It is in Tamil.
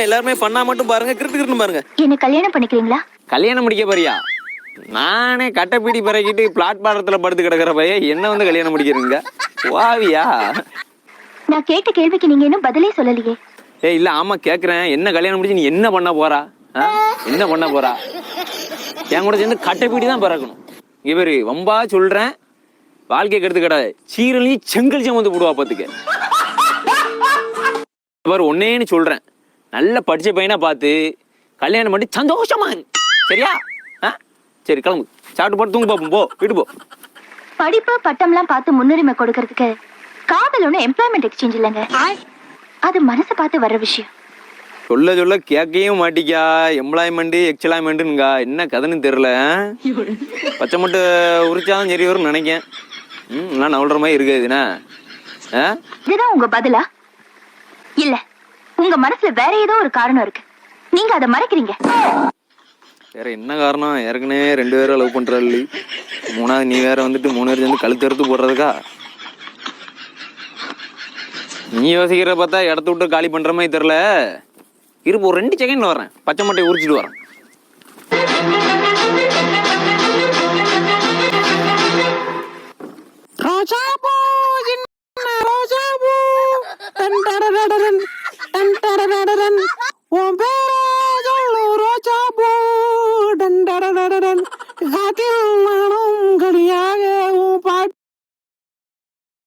எல்லாருமே பண்ணா மட்டும் பாருங்க, கிரிட்டு கிரிட்டு பாருங்க. என்ன கல்யாணம் பண்ணிக்கிறீங்களா? கல்யாணம் முடிக்க போறியா? நானே கட்டைப்பீடி பறக்கிட்டு பிளாட்பாரத்துல படுத்து கிடக்குற பையன் என்ன வந்து கல்யாணம் முடிக்கிறீங்க? வாவியா? நான் கேட்ட கேள்விக்கு நீங்க இன்னும் பதிலே சொல்லலையே. இல்ல, ஆமா கேக்குறேன். என்ன கல்யாணம் முடிச்சு நீ என்ன பண்ண போறா? என்ன பண்ண போறா? என் கூட சேர்ந்து கட்டைப்பீடி தான் பறக்கணும். இவரு வம்பா சொல்றேன், வாழ்க்கை கெடுத்து கிடாது. சீரழி செங்கல் வந்து போடுவா பாத்துக்க. இவர் ஒன்னேன்னு சொல்றேன், நல்ல படிச்ச பையனா பார்த்து கல்யாணம் பண்ணி சந்தோஷமா சரியா? சரி கிளம்பு, சாப்பிட்டு போட்டு தூங்க பாப்போம். போ, வீட்டு போ. படிப்பு பட்டம்லாம் பார்த்து முன்னுரிமை கொடுக்கறதுக்கு காதல் ஒண்ணு எம்ப்ளாய்மெண்ட் எக்ஸ்சேஞ்ச் இல்லைங்க. அது மனசை பார்த்து வர்ற விஷயம். சொல்ல சொல்ல கேட்கவும் மாட்டிக்கா. எம்ப்ளாய்மெண்ட் எக்ஸ்பிளாய்மெண்ட்டுங்க என்ன கதைன்னு தெரியல. பச்சை மட்டும் உரிச்சாலும் சரி வரும்னு நினைக்கேன். எல்லாம் நவல்ற மாதிரி இருக்குதுண்ணா. இதுதான் உங்க பதிலா? இல்ல, உங்க மனசுல வேற ஏதோ ஒரு காரணம் இருக்கு. நீங்க அதை மறைக்கிறீங்க. வேற என்ன காரணம்? ஏற்கனவே 2 பேரும் லவ் பண்றாள். 3வது நீ வேற வந்துட்டு 3 பேர் சேர்ந்து கழுத்து எடுத்து போடுறதுக்கா? நீ யோசிக்கிற பார்த்தா இடத்த விட்டு காலி பண்ற மாதிரி தெரியல. இருப்பு ஒரு 2 செகண்ட் வரேன், பச்சை மட்டையை உரிச்சிட்டு வரேன்.